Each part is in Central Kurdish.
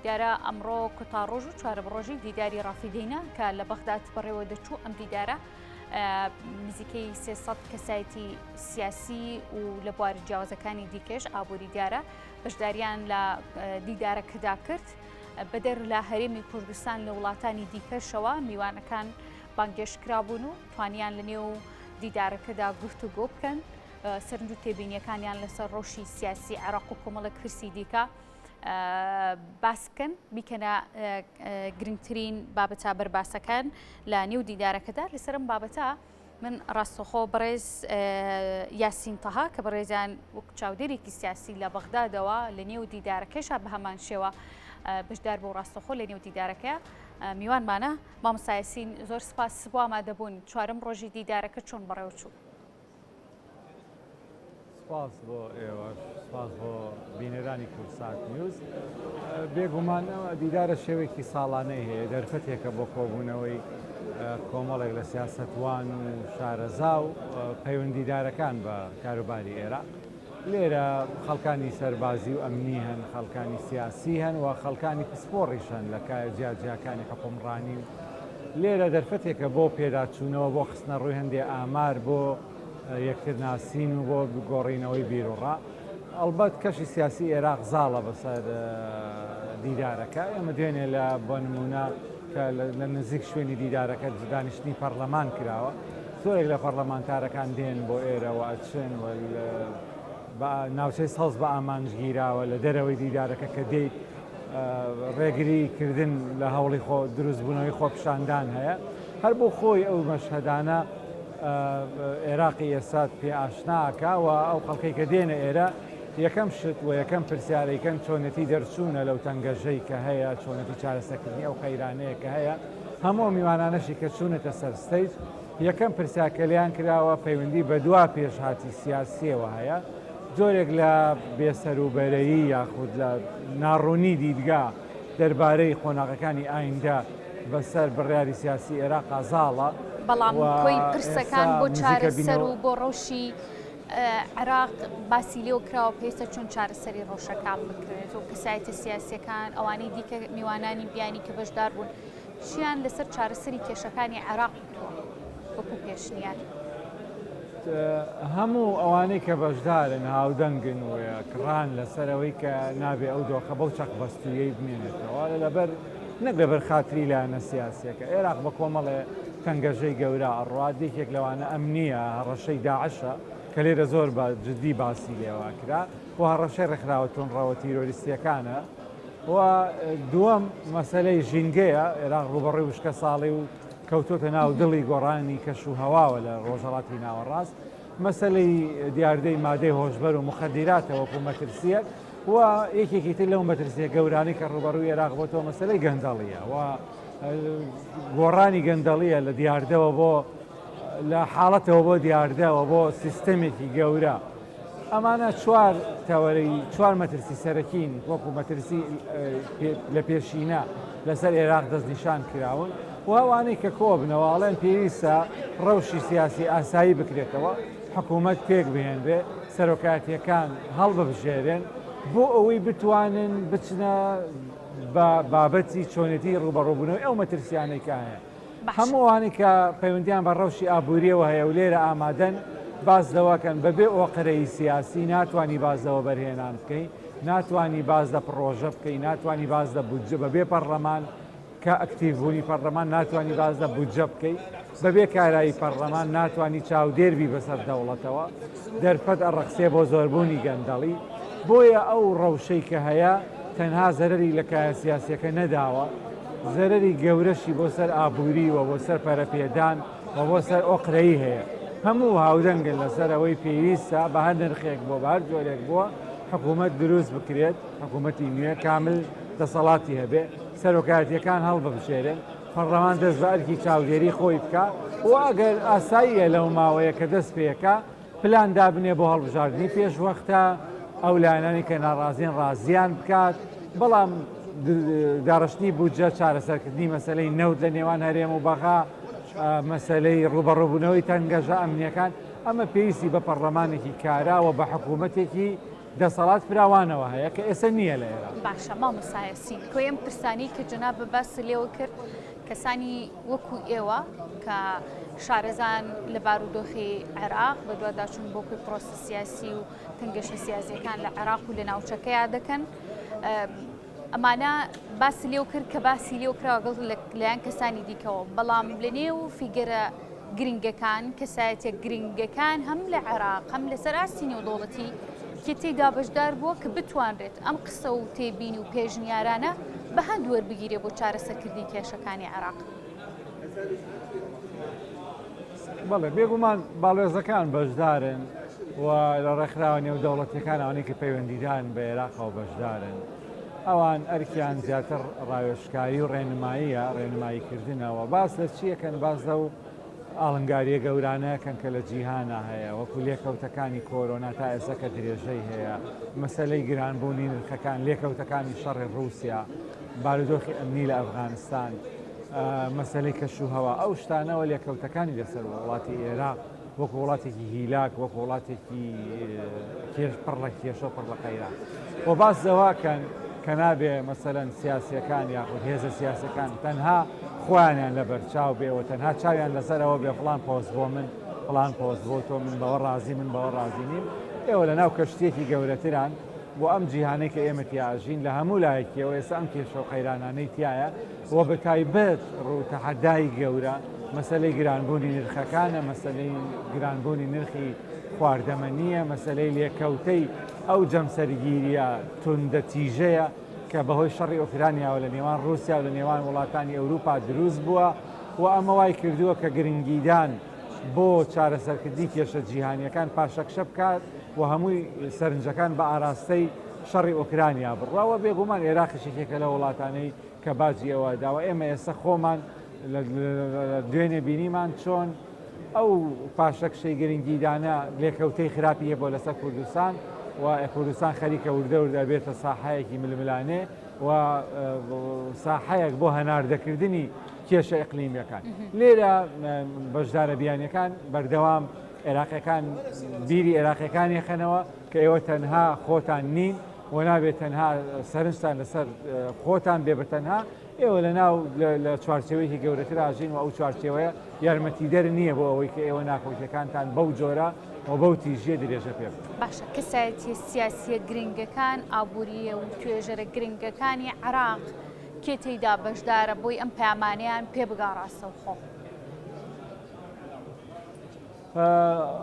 دیارە ئەمڕۆ کوتا ڕۆژ و چوارە ڕۆژی دیداری ڕافیدەینە کە لە بەغداد بەڕێوە دەچوو. ئەم دیدارە نزیکەی 300 کەسایەتی سیاسی و لە بواری جیاوازەکانی دیکەش ئابووری دیارە بەشداریان لە دیدارەکەدا کرد. بەدەر لە هەرێمی کوردستان لە وڵاتانی دیکەشەوە میوانەکان بانگێشکرابوون و توانیان لە نێو دیدارەکەدا گفتوگۆ بکەن، سەرنج و تێبینیەکانیان لەسەر ڕۆژی سیاسی عێراق و کۆمەڵە کرسی دیکە باس بکەن، بیکەنە گرنگترین بابەتە بەرباسەکان لە نێو دیدارەکەدا. لەسەرم بابەتە من ڕاستەخۆ بەڕێز یاسین تەها کە بەڕێزیان وەک چاودێرێکی سیاسی لە بەغدادەوە لە نێو دیدارەکەشە بە هەمان شێوە بەشدار بۆ ڕاستەخۆ لە نێو دیدارەکە میوانمانە. مامۆستا یاسین زۆر سپاس بۆ ئامادەبوون. چوارەم ڕۆژی دیدارەکە چۆن بەڕێوەچوو؟ سپاس بۆ ئێوە، سپاس بۆ بینەرانی کورسات نیوز. بێگومان دیدارە شێوەیەکی ساڵانەی هەیە، دەرفەتێکە بۆ کۆبوونەوەی کۆمەڵێک لە سیاسەتوان و شارەزا و پەیوەندیدارەکان بە کاروباری عێراق. لێرە خەڵکانی سەربازی و ئەمنی هەن، خەڵکانی سیاسی هەن و خەڵکانی پسپۆڕیش هەن لە جیاجیاکانی حکومڕانی و لێرە دەرفەتێکە بۆ پێداچوونەوە بۆ خستنە ڕووی هەندێک ئامار بۆ یەکترناسین و بۆ گۆڕینەوەی بیرۆڕا. ئەلبەت کەشی سیاسی عێراق زاڵە بەسەر دیدارەکە. ئێمە دوێنێ لە بۆ نمونە کە لە نزیک شوێنی دیدارەکە دانیشتنی پەرلەمان کراوە، زۆرێک لە پەرلەمانتارەکان دێن بۆ ئێرەوە ئەچن ناوچەی سەوز بە ئامانجگیراوە لە دەرەوەی دیدارەکە کە دەیت ڕێگری کردن لە هەوڵی خۆ دروستبوونەوەی خۆپشاندان هەیە. هەر بۆ خۆی ئەو مەشهەدانە عێراقی ئێستا پێ ئاشناکە و ئەو خەڵکەی کە دێنە ئێرە یەکەم شت و یەکەم پرسیارەکەن چۆنەتی دەرچوونە لەو تەنگەژەی کە هەیە، چۆنەتی چارەسەرکردنی ئەو قەیرانەیە کە هەیە. هەموو میوانانەشی کە چوونەتە سەر ستەیج یەکەم پرسیارکە لیان کراوە پەیوەندی بە دوا پێشهاتی سیاسیەوە هەیە، جۆرێک لە بێسەروبەرەیی یاخود لە ناڕوونی دیدگا دەربارەی خۆناغەکانی ئایندا بەسەر بڕیاری سیاسی عێراق ئازاڵە. بەڵام کۆی پرسەکان بۆ چارەسەر و بۆ ڕۆژی عێراق باسی لێو کراوە پێویستە چۆن چارەسەری ڕۆژەکان بکرێت و کەسایەتە سیاسیەکان ئەوانەی دیکە میوانانی بیانی کە بەشدار بوون چیان لەسەر چارەسەری کێشەکانی عێراق بووە وەکو پێشنیار؟ هەموو ئەوانەی کە بەشدارن هاودەنگن و کڕان لەسەرەوەی کە نابێ ئەو دۆخە بەو چەق بەستویەی بمێنێتەوە لەبەر نەک لەبەر خاتری لایەنە سیاسیەکە. عێراق بە کۆمەڵێ تەنگەژەی گەورە ئەڕوا، دیکێک لەوانە ئەمنیە هەڕەشەی داعشە کە لێرە زۆر بە جددی باسی لێوا کرا و هەڕەشەی ڕێکخراوە تۆنڕەوە تیرۆریستیەکانە. و دووەم مەسەلەی ژینگەیە، عێراق ڕوبەڕووی وشکە ساڵی و کەوتۆتە ناو دڵی گۆڕانی کەش و هەواوە لە ڕۆژهەڵاتی ناوەڕاست. مەسەلەی دیاردەی مادەی هۆشبەر و مخەدیراتە وەکو مەترسیەک و یەکێکی تر لەو مەترسیە گەورانی کە ڕوبەڕووی عێراق بۆتەوە مەسەلەی گەندەڵیە و گۆڕانی گەندەڵیە لە دیاردەوە بۆ لە حاڵەتەوە بۆ دیاردەوە بۆ سیستەمێکی گەورە. ئەمانە چوار مەترسی سەرەکین وەکو مەترسی لە پێشینە لەسەر عێراق دەستنیشان کراون و ئەوانەی کە کۆبنەوەڵێن پێویستە ڕەوشی سیاسی ئاسایی بکرێتەوە، حکوومەت پێک بهێنرێ، سەرۆکاتیەکان هەڵببژێرن بۆ ئەوەی بتوانن بچنە بابەتی چۆنێتی ڕوبەڕووبوونەوەی ئەو مەترسیانەی کە هەیە. هەموو ئەوانەی کە پەیوەندیان بە ڕەوشی ئابووریەوە هەیە و لێرە ئامادەن باز دەواکەن بەبێ ئۆقرەی سیاسی ناتوانانی بازەوە بەرهێنان بکەین، ناتوانانی باز دە پرۆژە بکەین، ناتوانانی باز دە بودجە بەبێ پەرلەمان کە ئەکتیڤبوونی پەرلەمان ناتوانانی باز دە بودجە بکەین، بەبێ کارایی پەرلەمان ناتوانانی چاودێربی بەسەر دەوڵەتەوە، دەرفەت ئەڕەخسێ بۆ زۆربوونی گەندەڵی. بۆیە ئەو ڕەوشەی کە هەیە تەنها زەرری لە کایە سیاسیەکە نەداوە، زەرری گەورەشی بۆ سەر ئابووری و بۆ سەر پەرەپێدان و بۆ سەر ئۆقرەی هەیە. هەموو هاودەنگن لەسەر ئەوەی پێویستە بە هەر نرخێک بۆ بار جۆرێک بووە حکوومەت دروست بکرێت، حکوومەتی نوێ کامل دەسەڵاتی هەبێ، سەرۆکاتیەکان هەڵببژێرن، پەرلەمان دەست بە ئەرکی چاودێری خۆی بکە و ئەگەر ئاساییە لەو ماوەیە کە دەست پێەکە پلان دابنێ بۆ هەڵبژاردننی پێشوەختە ئەو لایەنانی کە ناڕازیان ڕازیان بکات. بەڵام داڕشتنی بودجە چارەسەرکردنی مەسەلەی نەوت لە نێوان هەرێم و بەغا، مەسەلەی ڕوبەڕووبوونەوەی تەنگەژە ئەمنیەکان، ئەمە پێویستی بە پەرلەمانێکی کارا و بە حکوومەتێکی دەسەڵات فراوانەوە هەیە کە ئێستا نییە لە ئێران. باشە مامۆسایەسین کۆیم پرسانی کە جەناب باس لێوە کرد کەسانی وەکو ئێوە کە شارەزان لە بارودۆخی عێراق بە دوواداچوون بۆ کوی پرۆسە سیاسی و تنگەشە سیاسیەکان لە عێراق و لە ناوچەکەیان دەکەن. ئەمانە باسی لێو کرد کە باسی لێو کراوەگەڵ لەلایەن کەسانی دیکەوە، بەڵام لە نێو فیگەرە گرنگەکان کەسایەتە گرنگەکان هەم لە عێراق هەم لەسەر ئاستی نێودەوڵەتی کە تێیدا بەشدار بووە کە بتوانرێت ئەم قسە و تێبینی و پێشنیارانە بە هەند وەربگیرێ بۆ چارەسەرکردنی کێشەکانی عێراق. بەڵێ بێگومان باڵێزەکان بەشدارن و لە ڕێکخراوە نێودەوڵەتیەکان ئەوانەی کە پەیوەندیدان بە عێراقەوە بەشدارن. ئەوان ئەرکیان زیاتر ڕاوێژکاری و ڕێنماییە ڕێنماییکردنەوە. باس لە چیەکەن باز لەو ئاڵنگاریە گەورانەکەن کە لە جیهانە هەیە وەکو لێکەوتەکانی کۆرۆنا تا ئێستا کە درێژەی هەیە، مەسەلەی گرانبوونی نرخەکان، لێکەوتەکانی شەڕی رووسیا، بارودۆخی ئەمنی لە ئەفغانستان، مەسەلەی کەشوهەوا، ئەو شتانەوە لێکەوتەکانی لەسەر وڵاتی عێراق وەکو وڵاتێکی هیلاک وەکو وڵاتێکی پڕ لە کێشە و پڕ لە قەیران و باس دەواکەن کە نابێ مەسەلەن سیاسیەکان یاخود هێزە سیاسەکان تەنها خۆیانیان لە بەرچاو بێەوە تەنها چاویان لەسەرەوە بێ فڵان پۆست بۆ من فڵان پۆست بۆ تۆ من بەوە ڕازی من بەوە ڕازی نیم. ئێوە لە ناو کەشتێکی گەورەتران بۆ ئەم جیهانەی کە ئێمە تیاژین لە هەموو لایەکیەوە ئێستا ئەم کێشە و قەیرانانەی تایە و بە تایبەت ڕووتەحەدای گەورە مەسەلەی گرانبوونی نرخەکانە، مەسەلەی گرانبوونی نرخی خواردەمەنیە، مەسەلەی لێکەوتەی ئەو جەمسەرگیریە توندە تیژەیە کە بەهۆی شەڕی ئۆکرانیاوە لە نێوان رووسیا و لە نێوان وڵاتانی ئەوروپا دروست بووە و ئەمە وای کردووە کە گرنگیدان بۆ چارەسەرکردنی کێشە جیهانیەکان پاشەکشە بکات و هەمووی سەرنجەکان بە ئاراستەی شەڕی ئۆکرانیا بڕاوە. بێگومان عێراقیشێکێکە لە وڵاتانەی کە باجی ئەوە داوە ئێمە ئێستا خۆمان دوێنێ بینیمان چۆن ئەو پاشەکشەی گرنگیدانە لێکەوتەی خراپیە بۆ لەسەر کوردستان و کوردستان خەریکە وردە بێتە ساحەیەکی ململانێ و ساحەیەک بۆ هەناردەکردنی کێشە ئیقلیمیەکان. لێرە بەشدارە بیانیەکان بەردەوام عێراقیەکان بیری عێراقیەکان یەخەنەوە کە ئێوە تەنها خۆتان نین و نابێت تەنها سەرنجتان لەسەر خۆتان بێ بەتەنها، ئێوە لە ناو لە چوارچێوەیەکی گەورەتر ئاژین و ئەو چوارچێوەیە یارمەتیدەر نییە بۆ ئەوەی کە ئێوە ناکۆکیەکانتان بەو جۆرە و بەو تیژیە درێژە پێ بکەن. باشە کەسایەتی سیاسیە گرنگەکان ئابوووریە و توێژەرە گرنگەکانی عێراق کێ تێیدا بەشدارە بۆی ئەم پەیامانیان پێ بگاڕاستە خۆ؟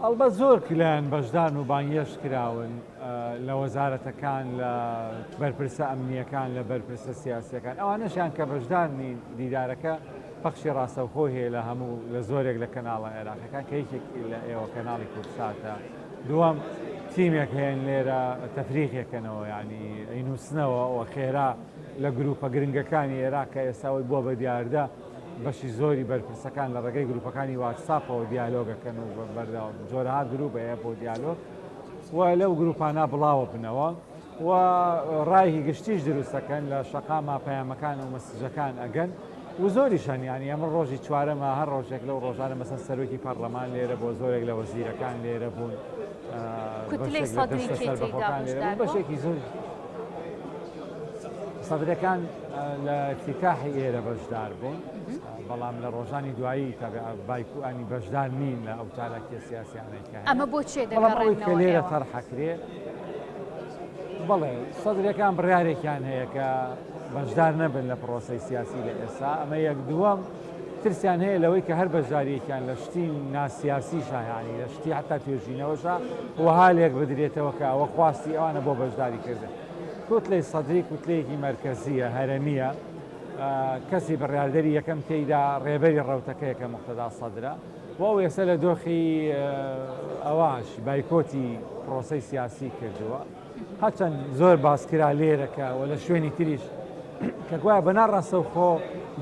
ئەڵبەت زۆر کلایەن بەشدار و بانگێش کراون لە وەزارەتەکان، لە بەرپرسە ئەمنیەکان، لە بەرپرسە سیاسیەکان، ئەوانەشیان کە بەشدارنی دیدارەکە پەخشی ڕاستەوخۆ هەیە لە هەموو لە زۆرێک لە کەناڵە عێراقیەکان کە یەکێک لە ئێوە کەناڵی کورساتە. دووەم تیمێک هەیەن لێرە تەفریقێکەنەوە ینی ئەینووسنەوە و خێرا لە گروپە گرنگەکانی عێراق کە ئێستاوەی بووە بە دیاردە بەشی زۆری بەرپرسەکان لە ڕێگەی گروپەکانی واتساپەوە دیالۆگەکەن و بەرداوام جۆرەها گروپ هەیە بۆ دیالۆگ و لەو گروپانە بڵاوە بنەوە و ڕایهی گشتیش دروستەکەن لە شەقاما پەیامەکان و مەسجەکان ئەگەن و زۆریشان ینی ئەمە ڕۆژی چوارەمە هەر ڕۆژێک لەو ڕۆژانە مەسەن سەرۆکی پەرلەمان لێرە بۆ زۆرێک لە وەزیرەکان لێرە بوون بەشێکی زۆر سەدرەکان لە افتتاحی ئێرە بەشدار بوون، بەڵام لە ڕۆژانی دوایی بایکوانی بەشدار نین لە ئەو چالاکی سیاسیانێکە. ئەمە بۆچێ دەگەڕێنەوە کە لێرە تەرحەکرێ؟ بەڵێ سەدرەکان بڕیارێکیان هەیە کە بەشدار نەبن لە پرۆسەی سیاسی لە ئێستا. ئەمە یەک دووەم ترسیان هەیە لەوەی کە هەر بەشداریەکیان لە شتی ناسیاسی شایانی لە شتی حتا توێژینەوەشە وها لێک بدرێتەوە کە ئەوە خواستی ئەوانە بۆ بەشداری کردن. کوتلەی سەدری کوتلەیەکی مەرکەزیە هەرەمیە، کەسی بڕیاردەری یەکەم تێیدا ڕێبەری ڕەوتەکەیە کە موقتەدا سەدرە و ئەو ێستا لە دۆخی ئەواش بایکۆتی پرۆسەی سیاسی کردووە. هەچەند زۆر باسکرا لێرەکە و لە شوێنی تریش کە گوایە بەنار ڕاستەوخۆ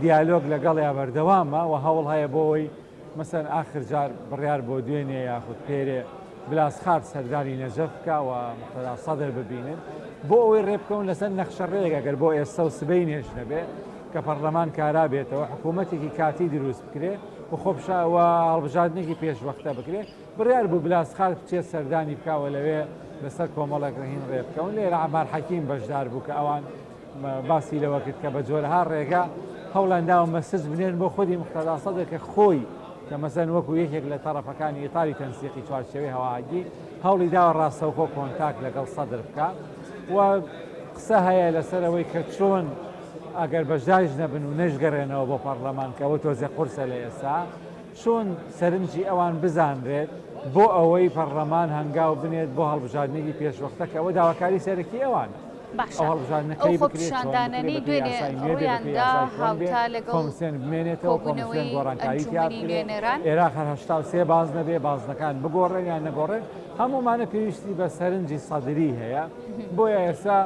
دیالۆگ لەگەڵیا بەردەوامە و هەوڵ هەیە بۆەوەی مەسەن ئاخر جار بڕیار بۆ دوێنێ یاخود پێرێ بلاسخار سەرداری نەجەف بکە و موقتەدا سەدر ببینن بۆ ئەوەی ڕێبکەون لەسەر نەخشەڕێک ئەگەر بۆ ئێستا و سبەی نێژ نەبێ کە پەرلەمان کارا بێتەوە حکوومەتێکی کاتی دروست بکرێ و و خۆپشاوە هەڵبژاردنێکی پێشوەختە بکرێت بڕیار بوو بلاسخار بچێت سەردانی بکاوە لەوێ لەسەر کۆمەڵێک ڕهین ڕێ بکەون لێرە عەمار حەکیم بەشدار بوو کە ئەوان باسی لەوە کرد کە بە جۆرەها ڕێگا هەوڵانداوە مەسج بنێن بۆ خودی مختەدا سەدرێکە خۆی کە مەسەن وەکو یەکێک لە تەڕەفەکانی ئیتاری تەنسیقی چوارچێوەی هەواگی هەوڵی داوە ڕاستەوخۆ کۆنتاک لەگەڵ سەدر بکە و قسە هەیە لەسەرەوەی کە چۆن ئەگەر بەشداریش نەبن و نەشگەڕێنەوە بۆ پەرلەمان کەەوە تۆزێ قورسە لە ئێستا چۆن سەرنجی ئەوان بزانرێت بۆ ئەوەی پەرلەمان هەنگاو بنێت بۆ هەڵبژاردنێکی پێشوەختە کە ئەوە داواکاری سەرەکی ئەوانە. ئەو خۆپیشاندانەی دوێنێ ڕوویاندا هاوتا لەگەڵ کۆمسیۆن بمێنێتەوە کۆمسیۆن گۆڕانکاری تیاێنێران عێراق هەر 83 باز نەبێ بازنەکان بگۆڕێن یان نەگۆڕێن هەمومانە پێویستی بە سەرنجی سەدری هەیە بۆیە ئێستا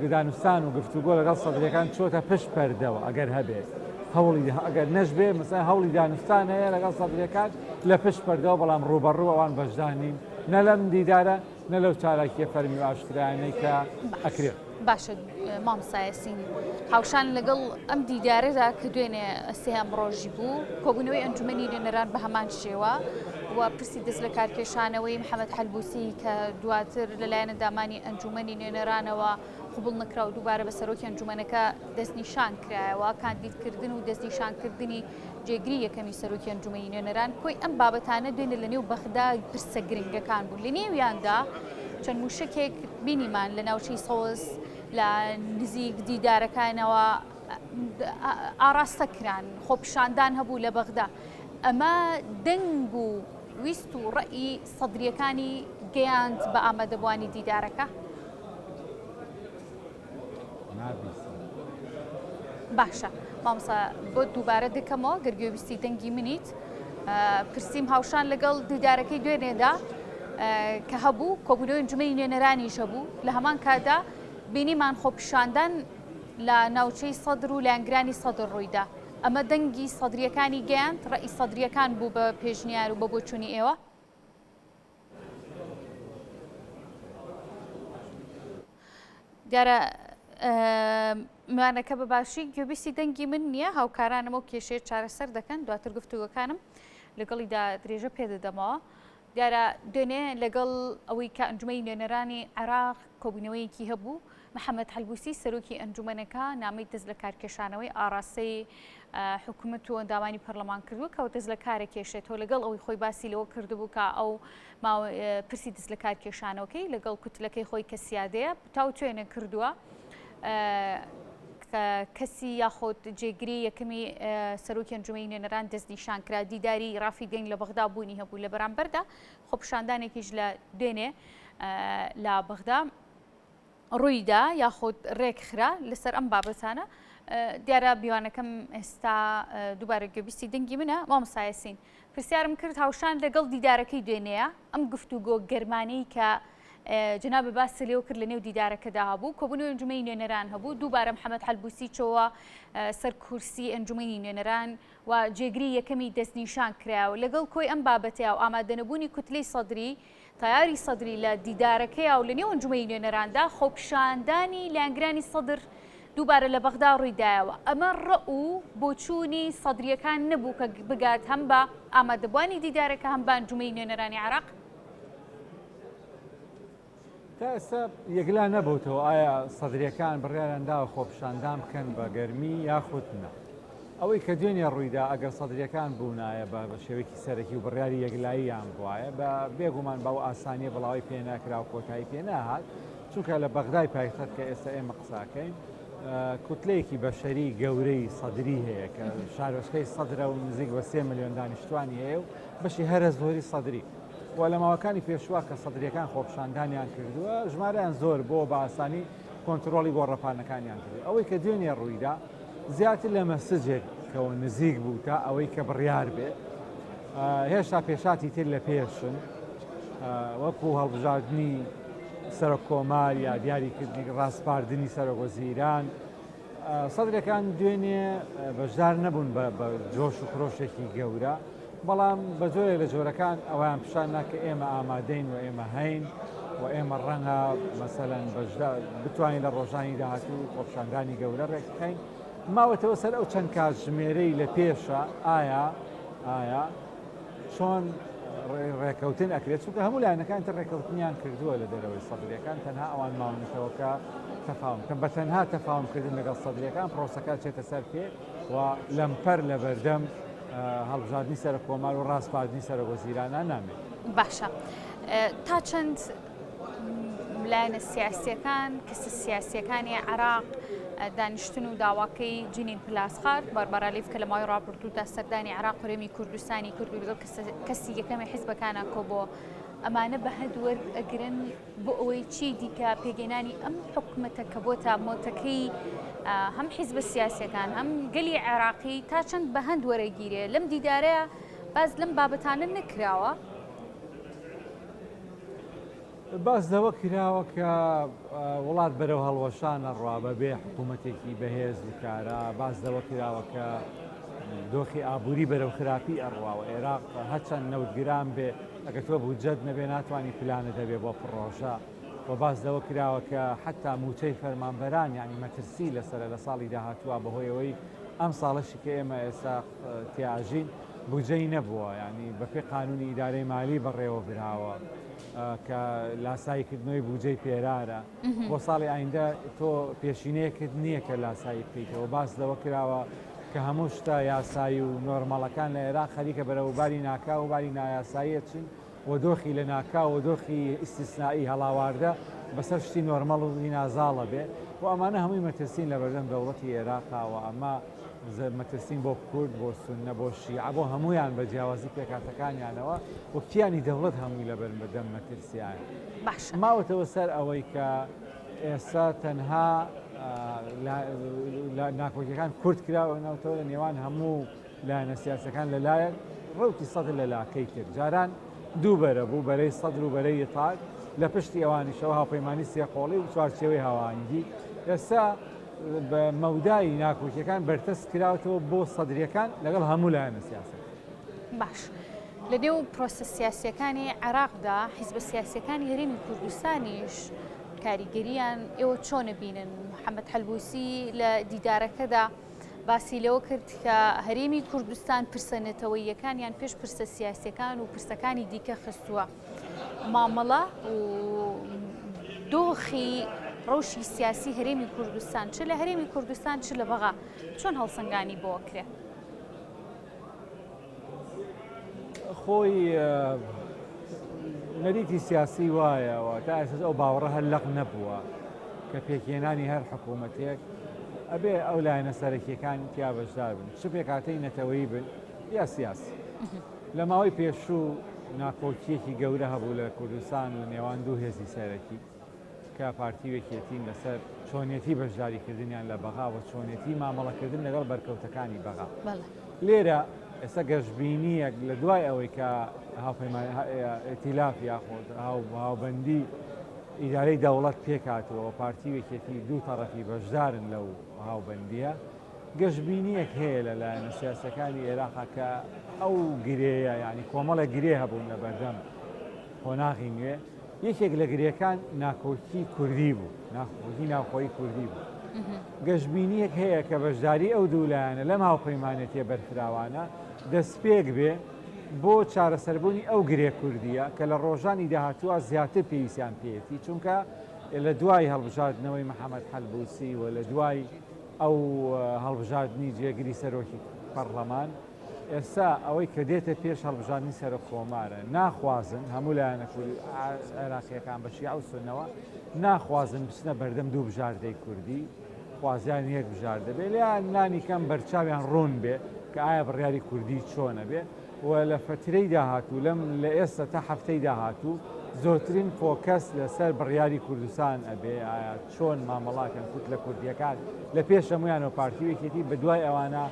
گدانوستان و گفتوگۆ لەگەڵ سەدرەکان چۆتە پشت پەردەوە ئەگەر هەبێت هەوڵی ئەگەر نەشبێ مثلا هەوڵی دانوستان هەیە لەگەڵ سەدرەکان لە پشت پەردەوە بەڵام ڕوبەڕوو ئەوان بەشدانین نە لەم دیدارە نە لەو چالاکیە فەرمی و ئاشکرایانەی کە ئەکرێت. باشە مامسایەسین هاوشان لەگەڵ ئەم دیدارەدا کە دوێنێ سێهەم ڕۆژی بوو کۆبوونەوەی ئەنجومەنی نوێنەران بە هەمان شێوە و پرسی دەست لە کارکێشانەوەی محەممەد حەلبوسی کە دواتر لەلایەنە دامانی ئەنجومەنی نوێنەرانەوە قوبڵ نەکرا و دووبارە بە سەرۆکی ئەنجومەنەکە دەستنیشان کرایەوە کاندیدکردن و دەستنیشانکردنی جێگری یەکەمی سەرۆکی ئەنجومەنی نوێنەران کۆی ئەم بابەتانە دوێنێ لە نێو بەخدا پرسە گرنگەکان بوو لە نێویاندا چەند موشکێک بینیمان لە ناوچەی سەوز لە نزیک دیدارەکانەوە ئاراستەکران خۆپیشاندان هەبوو لە بەغدا ئەمە دەنگ و ویست و ڕەئی سەدریەکانی گەیاند بە ئامادەبوانی دیدارەکە. باشە مامسا بۆ دووبارە دەکەمەوە گەرگوێویستی دەنگی منیت پرسییم هاوشان لەگەڵ دیدارەکەی دوێنێدا کە هەبوو کۆبوونەوەی ئەنجومەنی نوێنەرانیش هەبوو لە هەمان کادا بینیمان خۆپیشاندان لە ناوچەی سەدر و لایەنگرانی سەدر ڕوویدا ئەمە دەنگی سەدریەکانی گەیاند ڕەئی سەدریەکان بوو بە پێشنیار و بە بۆچوونی ئێوە. دیارە میوانەکە بەباشی گوێبیستی دەنگی من نییە هاوکارانەوە کێشەیە چارەسەر دەکەن دواتر گفتوگەکانم لەگەڵیدا درێژە پێدەدەمەوە. دیارە دوێنێ لەگەڵ ئەوەی کە ئەنجومەنی نوێنەرانی عێراق کۆبوونەوەیەکی هەبوو محەممەد حەلبوسی سەرۆکی ئەنجومەنەکە نامەی دەست لە کارکێشانەوەی ئاراستەی حکوومەت و ئەندامانی پەرلەمان کردووە کە دەست لە کارە کێشێتەوە لەگەڵ ئەوەی خۆی باسی لەوە کردبوو کە ئەو پرسی دەست لە کارکێشانەوەکەی لەگەڵ کوتلەکەی خۆی کە سیادەیە تاو توێنە کردووە کەسی یاخۆت جێگری یەکەمی سەرۆکی ئەنجومەنی نوێنەران دەستنیشان کرا دیداری ڕافی دەنگ لە بەغدا بوونی هەبوو لە بەرامبەردا خۆپیشاندانێکیش لە دوێنێ لە بەغدا ڕوویدا یاخۆت ڕێکخرا لەسەر ئەم بابەتانە دیارە بیوانەکەم ئێستا دووبارە گوێبیستی دەنگی منە مامسایەسین پرسیارم کرد هاوشان لەگەڵ دیدارەکەی دوێنەیە ئەم گفتوگۆ گەرمانەی کە جناب باس لێو کرد لە نێو دیدارەکەدا هەبوو کۆبوونەوەی ئەنجومەنی نوێنەران هەبوو دووبارە محەممەد حەلبوسی چۆوە سەر کورسی ئەنجومەنی نوێنەران و جێگری یەکەمی دەستنیشان کرایەوە لەگەڵ کۆی ئەم بابەتەیە و ئامادەنەبوونی کوتلەی سەدری تایاری سەدری لە دیدارەکەیە و لە نێو ئەنجومەنی نوێنەراندا خۆپیشاندانی لایەنگرانی سەدر دووبارە لە بەغدا ڕوویدایەوە ئەمە ڕە و بۆچوونی سەدریەکان نەبوو کە بگات هەم بە ئامادەبوانی دیدارەکە هەم بە ئەنجومەنی نوێنەرانی عێراق. تا ئێستا یەکلا نەبووتەوە ئایا سەدرەکان بڕیاریانداوە خۆپیشاندان بکەن بە گەرمی یاخود نە ئەوەی کە دوێنێ ڕوویدا ئەگەر سەدرەکان بوونایە بە شێوەیەکی سەرەکی و بڕیاری یەکلاییان بواە بە بێگومان باو ئاسانیە بڵاوی پێ ناکرا و کۆتایی پێ ناهات چونکە لە بەغدای پایتەخت کە ئێستا ئێمە قساکەین کوتلەیەکی بەشەری گەورەی سەدری هەیە کە شارۆچکەی سەدرە و نزیک بە 3 ملیۆن دانیشتوانی هەیە و بەشی هەرە زۆری سەدری و لە ماوەکانی پێشوە کە سەدرەکان خۆپیشاندانیان کردووە ژمارەیان زۆر بۆ بە ئاسانی کۆنتترۆلی گۆڕەپانەکانیان کردو ئەوەی کە دوێنێ ڕوویدا زیاتر لە مەسجێک کەەوە نزیک بوو تا ئەوەی کە بڕیار بێ هێشتا پێشاتی تر لە پێشن وەکو هەڵبژاردننی سەرۆک کۆمار یا دیاریکردنی ڕاستپاردنی سەرۆکوەزیران سەدرەکان دوێنێ بەشدار نەبوون بە جۆش و خرۆشێکی گەورە بەڵام بە جۆرێک لە جۆرەکان ئەویان پیشان ناکە ئێمە ئامادەین و ئێمە هەین و ئێمە ڕەنگە مەسەلەن بەشدار بتوانین لە ڕۆژانی داهاتوو خۆپیشاندانی گەورە ڕێک بکەین ماوەتەوە سەر ئەو چەند کاتژمێرەی لە پێشە ئایا ئایا چۆن ڕێکەوتن ئەکرێت چونکە هەموو لایەنەکانتە ڕێکەوتنیان کردووە لە دەرەوەی سەدرەکان تەنها ئەوان ماونەتەوەکە تەفاوم بە تەنها تەفاومکردن لەگەڵ سەدرەکان پرۆسەکە چێتە سەر پێ و لەمپەر لە بەردەم هەڵبژاردننی سەر کۆمار و ڕاستپاردنی سەرۆگۆزیرانان نامێت. باشە تا چەند لایەنە سیاسیەکان کەسە سیاسیەکانی عێراق دانیشتن و داواکەی جنین پلاسخار بەربەرالیف کە لە ماوەی ڕابردوودا سەردانی عێراق هەرێمی کوردستانی کردو لەگەڵ کەسی یەکەمی حیزبەکانە کۆبۆ ئەمانە بە هەدوەر ئەگرن بۆ ئەوەی چی دیکە پێگەێنانی ئەم حکوومەتە کە بۆتە مۆتەکەی هەم حیزبە سیاسیەکان هەم گەلی عێراقی تا چەند بە هەند وەرەگیرێ لەم دیدارەیە باز لەم بابەتانە نەکراوە. باز لەوە کراوە کە وڵات بەرەو هەڵوەشانە ڕوا بەبێ حکوومەتێکی بەهێز و کارا باز لەوە کراوە کە دۆخی ئابووری بەرەو خراپی ئەڕواوە عێراق هەرچەند نەوتگران بێ ئەگەر تۆ بودجەت نەبێ ناتوانانی پلانە دەبێ بۆ پڕۆژە و باز لەوە کراوە کە حتا موچەی فەرمانبەران یعنی مەترسی لەسرە لە ساڵی داهاتووە بەهۆیەوەی ئەم ساڵەشی کە ئێمە ئێستا تیاژین بودجەی نەبووە ینی بەپێ قانونی ئیدارەی مالی بەڕێوە براوە کە لاساییکردنەوەی بودجەی پێرارە بۆ ساڵی ئایندە تۆ پێشینەیەکرد نییە کە لاسایی بکەیتەوە باز لەوە کراوە کە هەموو شتە یاسایی و نۆرمەڵەکان لە عێراق خەریکە بەرەوباری ناکا و باری نایاساییە چین و دۆخی لە ناکا و دۆخی ئیسtisnایی هەڵاواردە بەسەر شتی نۆرمەڵ و نازاڵە بێ و ئەمانە هەمووی مەترسین لە بەردەم دەوڵەتی عێراقاوە ئەمە مەترسین بۆ کورد بۆ سونە بۆ شیعە بۆ هەمویان بە جیاوازی پێکاتەکانیانەوە و کیانی دەوڵەت هەمووی لە بەردەم مەترسیان ماوەتەوە سەر ئەوەی کە ئێستا تەنها ناکۆکیەکان کورد کراوە ناوتەوە لە نێوان هەموو لایەنە سیاسەکان لەلایەن ڕوتی سەدر لە لاکەی کرد جاران دووبەرە بوو بەرەی سەدر و بەرەی یتاق لە پشتی ئەوانیشەوە هاوپەیمانی سێقۆڵی و چوارچێوەی هاوانگی ئێستا بە مەودای ناکۆکیەکان بەرتەس کراوەتەوە بۆ سەدرەکان لەگەڵ هەموو لایەنە سیاسەت. باش لە نێو پرۆسە سیاسیەکانی عێراقدا حیزبە سیاسیەکانی هەرێمی کوردستانیش کاریگەریان ئێوە چۆنە بینن؟ محەممەد حەلبوسی لە دیدارەکەدا باسی لەوە کرد کە هەرێمی کوردستان پرسەنێتەوەیەکانیان پێش پرسە سیاسیەکان و پرسەکانی دیکە خستووە مامەڵە و دۆخی ڕەوشی سیاسی هەرێمی کوردستان چ لە هەرێمی کوردستان چ لە بەغا چۆن هەڵسەنگانی بۆ کرێ؟ خۆی نەریتی سیاسی وایەوە تا ئێستا ئەو باوەڕە هەر لەق نەبووە کە پێکێنانی هەر حکوومەتێک ئەبێ ئەو لایەنە سەرەکیەکان تیا بەشدار بن چ پێکاتەی نەتەوەیی بن یا سیاسی لە ماوەی پێشوو ناکۆکیەکی گەورە هەبوو لە کوردستان لە نێوان دوو هێزی سەرەکی کە پارتی وەکێتین لەسەر چۆنیەتی بەشداریکردنیان لە بەغا و چۆنیەتی مامەڵەکردن لەگەڵ بەرکەوتەکانی بەغا لێرە ئێستا گەشتبینیەک لە دوای ئەوەی کە ئێتیلاف یاخۆت هاوبەندی ئیدارەی دەوڵەت پێکاتەوە پارتی وەکێتی دوو تەڕەفی بەشدارن لەو هاوبەندیە گەشتبینیەک هەیە لە لایەنە سیاسەکانی عێراق کە ئەو گرەیە ینی کۆمەڵە گرێ هەبوون لە بەردەم خۆناغی نوێ یەکێک لە گرێەکان ناکۆکی کوردی بوو ناکۆکی ناوخۆی کوردی بوو گەشتبینیەک هەیە کە بەشداری ئەو دوولایەنە لەم هاوپەیمانێتیە بەرفراوانە دەستپێک بێ بۆ چارەسەربوونی ئەو گرێ کوردیە کە لە ڕۆژانی داهاتووە زیاتر پێویستیان پێێتی چونکە لە دوای هەڵبژاردنەوەی محەممەد حەلبوسی و لە دوای ئەو هەڵبژاردننی جێگیری سەرۆکی پەرلەمان ئێستا ئەوەی کە دێتە پێش هەڵبژاردننی سەرۆک کۆمارە ناخوازن هەموو لایەنە عێراقیەکان بە شیعە و سونەوە ناخوازن بچنە بەردەم دوو بژاردەی کوردی خوازیان یەک بژار دەبێت لیان نانی کەم بەرچاویان ڕوون بێ کە ئایا بڕیاری کوردی چۆنە بێ و لە فترەی داهاتوو لەم لە ئێستا تا هەفتەی داهاتوو زۆرترین فۆکەس لەسەر بڕیاری کوردستان ئەبێ ئایا چۆن مامەڵاکەن کوت لە کوردیەکان لە پێش هەمویانەوە پارتی وەکێتی بە دوای ئەوانە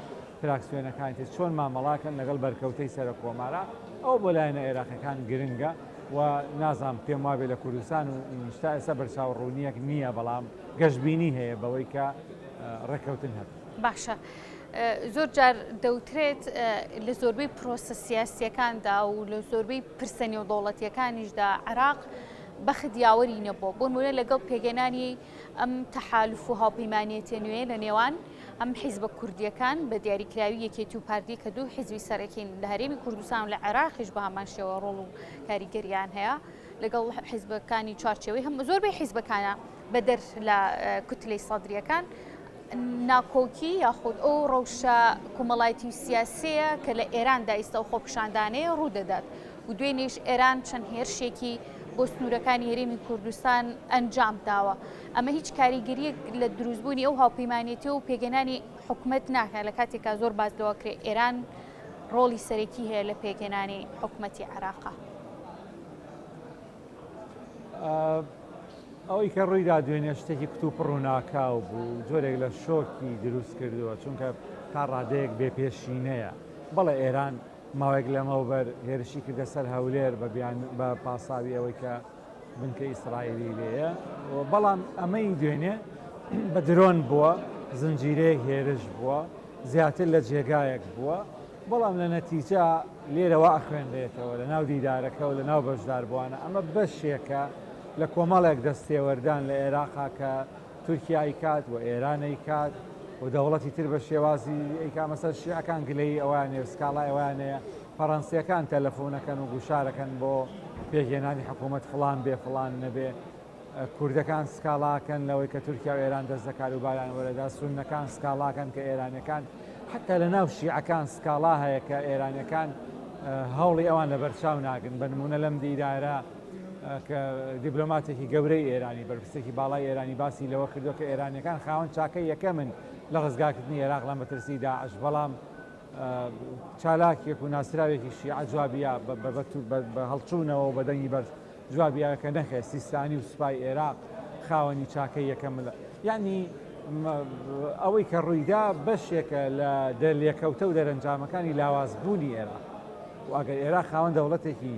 فراکسیۆنەکانی چۆن مامەڵاکەن لەگەڵ بەرکەوتەی سەرە کۆمارە ئەو بۆ لایەنە عێراقیەکان گرنگە و نازانم پێم وابێ لە کوردستان و ئینشتا ئێستا بەرچاوڕوونیەک نییە بەڵام گەشتبینی هەیە بەوەی کە ڕێکەوتن هەبێت. باشە زۆر جار دەوترێت لە زۆربەی پرۆسە سیاسیەکاندا و لە زۆربەی پرسە نێودەوڵەتیەکانیشدا عێراق بەخت یاوەری نەبووە بۆ نمونە لەگەڵ پێگەێنانی ئەم تەحالوف و هاوپەیمانیەتە نوێ لە نێوان ئەم حیزبە کوردیەکان بە دیاریکراوی یەکێتی و پاردی کە دوو حیزبی سەرەکین لە هەرێمی کوردستان و لە عێراقیش بە هەمان شێوە ڕۆڵ و کاریگەریان هەیە لەگەڵ حیزبەکانی چوارچێوەی هەم زۆربەی حیزبەکانە بەدەر لە کوتلەی سەدرەکان ناکۆکی یاخود ئەو ڕەوشە کۆمەڵایەتی سیاسەیە کە لە ئێراندا ئێستا و خۆپیشاندانەیە ڕوودەدات و دوێنێش ئێران چەند هێرشێکی بۆ سنوورەکانی هەرێمی کوردستان ئەنجام داوە ئەمە هیچ کاریگەریەک لە دروستبوونی ئەو هاوپەیمانێتی و پێگەنانی حکوومەت ناکات لە کاتێکا زۆر باز لەوەکرێ ئێران ڕۆڵی سەرەکی هەیە لە پێگەنانی حکوومەتی عێراقا. ئەوەی کە ڕوویدا دوێنێ شتێکی کت و پڕ و ناکاو بوو جۆرێک لە شۆکی دروست کردووە چونکە تا ڕادەیەک بێپێشینەیە بەڵێ ئێران ماوەیەک لەمەوبەر هێرشی کردە سەر هەولێر بە پاساوی ئەوەی کە بنکە ئیسرائیلی لێیە بەڵام ئەمەی دوێنێ بە درۆن بووە زنجیرەیەک هێرش بووە زیاتر لە جێگایەک بووە بەڵام لە نەتیجە لێرەوە ئەخوێنرێتەوە لە ناو دیدارەکە و لە ناو بەشدار بووانە ئەمە بەشێکە لە کۆمەڵێک دەستێوەردان لە عێراقا کە تورکیایی کات و ئێرانەی کات و دەوڵەتی تر بە شێوازی ئەیکا مەسەر شیعەکان گلەی ئەوانێ و سکاڵای ئەوانەیە فەڕەنسیەکان تەلەفۆنەکەن و گوشارەکەن بۆ پێگێنانی حکوومەت فڵان بێ فڵان نەبێ کوردەکان سکاڵاکەن لەوەی کە تورکیا و ئێران دەست دەکات و باران وەرەدا سونەکان سکاڵاکەن کە ئێرانەکان حتا لە ناو شیعەکان سکاڵا هەیە کە ئێرانەکان هەوڵی ئەوان لە بەرچاو ناگن بە نمونە لەم دیدارە کە دیبلۆماتێکی گەورەی ئێرانی بەرپرسێکی باڵای ئێرانی باسی لەوە کردو کە ئێرانیەکان خاوەن چاکەی یەکە من لە ڕزگارکردنی عێراق لە مەترسی داعش بەڵام چالاکێک و ناسراوێکی شیعە جوابیە بە هەڵچوونەوە و بەدەنگی بەرز جوابیە کە نەخێ سیستانی و سوپای عێراق خاوەنی چاکەی یەکەم یعنی ئەوەی کە ڕوویدا بەشێکە لە دەرلێکەوتە و دەرەنجامەکانی لاوازبوونی عێراق و ئەگەر عێراق خاوەن دەوڵەتێکی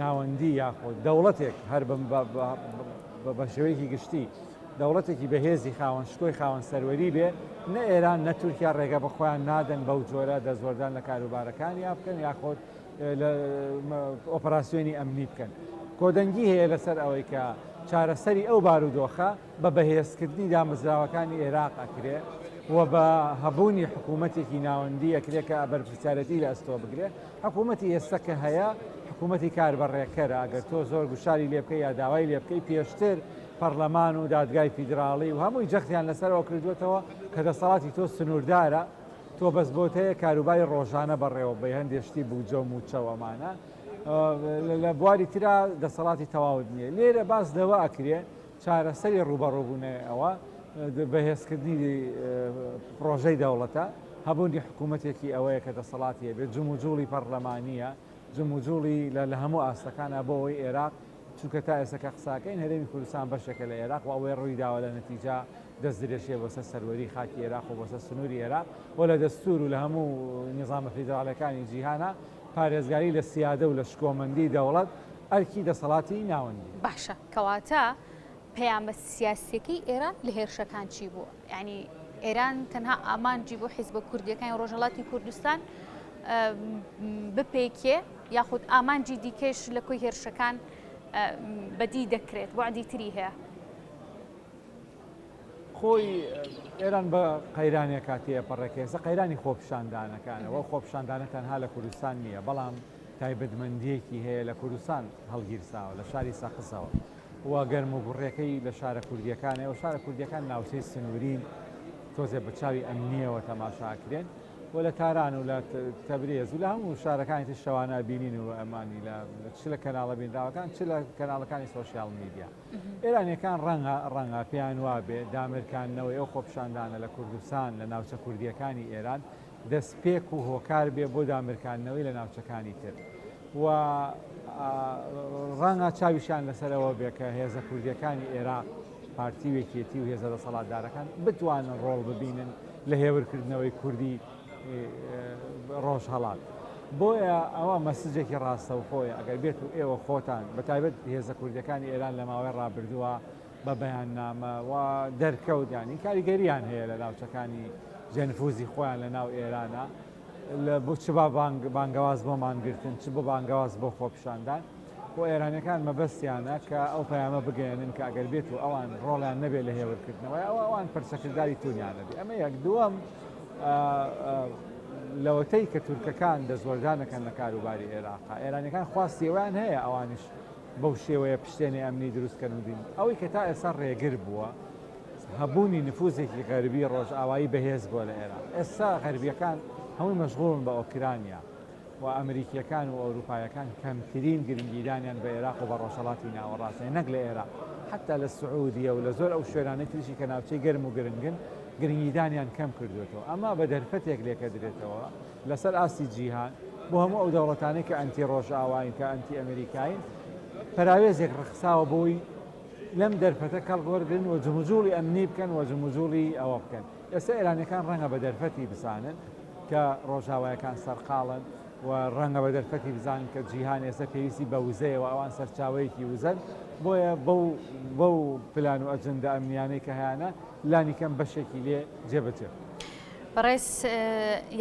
ناوەندی یاخۆ دەوڵەتێک هەر بە شێوەیەکی گشتی دەوڵەتێکی بەهێزی خاوەن شکۆی خاوەن سەروەری بێ نە ئێران نە تورکیا ڕێگە بە خۆیان نادەن بەو جۆرە دەزوەردان لە کاروبارەکان یا بکەن یاخۆت لە ئۆپەراسیۆنی ئەمنی بکەن کۆدەنگی هەیە لەسەر ئەوەی کە چارەسەری ئەو بارودۆخە بە بەهێزکردنی دامەزراوەکانی عێراق ئەکرێ و بە هەبوونی حکوومەتێکی ناوەندی ئەکرێ کە بەرپرسیارەتی لە ئەستۆ بگرێ حکوومەتی ئێستا کە هەیە حکوومەتی کاربەڕێکەرە ئەگەر تۆ زۆر گوشاری لێ بکەی یا داوای لێ بکەی پێشتر پەرلەمان و دادگای فیدراڵی و هەمووی جەختیان لەسەرەوە کردوێتەوە کە دەسەڵاتی تۆ سنووردارە تۆ بەس بۆت هەیە کاروباری ڕۆژانە بەڕێوە بە هەندێشتی بووجە و موچە ئەمانە لە بواری ترا دەسەڵاتی تەواوت نییە لێرە باس لەوە ئەکرێ چارەسەری ڕوبەڕووبوونێ ئەوە بەهێزکردنی پرۆژەی دەوڵەتە هەبوونی حکوومەتێکی ئەوەیە کە دەسەڵاتی هەبێت جموجوڵی پەرلەمانیە جموجوڵی لە هەموو ئاستەکانە بۆ ئەوەی عێراق چونکە تا ئێستا قساکەین هەرێمی کوردستان بەشێکە لە عێراق و ئەوەی ڕووی داوە لە نەتیجا دەست درێژیە بۆسە سەروەری خاکی عێراق و بۆسە سنووری عێراق و لە دەستور و لە هەموو نیزامە فیدراڵەکانی جیهانە پارێزگاری لە سیادە و لە شکۆمەندی دەوڵەت ئەرکی دەسەڵاتی ناوەندی باشە کەواتە پەیامە سیاسیەکەی ئێران لە هێرشەکان چی بوو ینی ئێران تەنها ئامانجی بۆ حیزبە کوردیەکانی ڕۆژهەڵاتی کوردستان بپێکێ یاخود ئامانجی دیکەش لە کۆی هێرشەکان بەدی دەکرێت وعدی تری هەیە خۆی ئێران بە قەیرانێ کاتەیە پەڕێکێسە قەیرانی خۆپیشاندانەکانەوە خۆپیشاندانە تەنها لە کوردستان نییە بەڵام تایبەتمەندیەکی هەیە لە کوردستان هەڵگیرساوە لە شاری ساقسەوە و گەرم و گوڕێکەی لە شارە کوردیەکانەوە شارە کوردیەکان ناوچەی سنوورین تۆزێ بە چاوی ئەمنیەوە تەماشاکرێن و لە تاران و لە تەبرێز و لە هەموو شارەکانی تر شەوانە بینین و ئەمانی چ لە کەناڵە بینراوەکان چ لە کەناڵەکانی سۆشیال میدیا ئێرانیەکان ڕەنگە پێیان وابێ دامرکانەوەی ئەو خۆپیشاندانە لە کوردستان لە ناوچە کوردیەکانی ئێران دەستپێک و هۆکار بێ بۆ دامرکانەوەی لە ناوچەکانی تر و ڕەنگە چاویشان لەسەرەوە بێ کە هێزە کوردیەکانی عێراق پارتی وێکێتی و هێزە دەسەڵاتدارەکان بتوانن ڕۆڵ ببینن لە هێورکردنەوەی کوردی ڕۆژهەڵات بۆیە ئەوە مەسجێکی ڕاستە و خۆی ئەگەر بێت و ئێوە خۆتان بەتایبەت هێزە کوردەکانی ئێران لە ماوەی ڕابردووە بە بەیاننامە و دەرکەوتیانی کاریگەریان هەیە لە ناوچەکانی جەنفوزی خۆیان لە ناو ئێرانە بۆ چ بانگەواز بۆ مانگرتن چ بۆ بانگەواز بۆ خۆپیشاندان و ئێرانەکان مەبەستیانە کە ئەو پەیامە بگەێنن کە ئەگەر بێت و ئەوان ڕۆڵیان نەبێت لە هێورکردنەوەی ئەوان پەرچەکردداری تونیانەبی ئەمە یەک دووەم لەوەتەی کە تورکەکان دەزۆردانەکەن لە کاروباری عێراقا ئێرانەکان خواستیەوەیان هەیە ئەوانش بەو شێوەیە پشتێنی ئەمنی دروستکەن و بین ئەوەی کە تا ئێستا ڕێگر بووە هەبوونی نفوزێکی غەربی ڕۆژئاوایی بەهێز بووە لە عێراق ئێستا غەربیەکان هەمووی مەشغوڵن بە ئۆکرانیا و ئەمریکیەکان و ئەوروپایەکان کەمترین گرنگیدانیان بە عێراق و بە ڕۆژهەڵاتی ناوەڕاستە نەک لە عێراق حتا لە سعودیە و لە زۆر ئەو شوێنانەی تریشی کە ناوچەی گەرم و گرنگن گرنگیدانیان کەم کردوێتەوە ئەمە بە دەرفەتێک لێکە درێتەوە لەسەر ئاستی جیهان بۆ هەموو ئەو دەوڵەتانەی کە ئەنتی ڕۆژئاواین کە ئەنتی ئەمریکاین پەراوێزێک ڕخساوە بۆی لەم دەرفەتە کەڵگۆرگن و جموجوڵی ئەمنی بکەن و جموجوڵی ئەوە بکەن ئێستا ئێرانەکان ڕەنگە بە دەرفەتی بزانن کە ڕۆژاوایەکان سەرقاڵن و ڕەنگە بە دەرفەتی بزانن کە جیهان ئێستا پێویستی بە وزەیەوە ئەوان سەرچاوەیەکی وزەن بۆیە بەو پلان و ئەجندە ئەمنیانەی کە هەیەە لانی کەم بەشێکی لێ جێبەجێ بەڕێز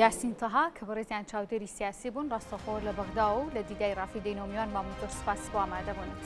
یاسین تەها کە بەڕێزیان چاودێری سیاسی بوون ڕاستەخۆ لە بەغدا و لە دیدای ڕافی دەینەوە میوان مامۆستۆر سپاس بۆ ئامادەبوونیت.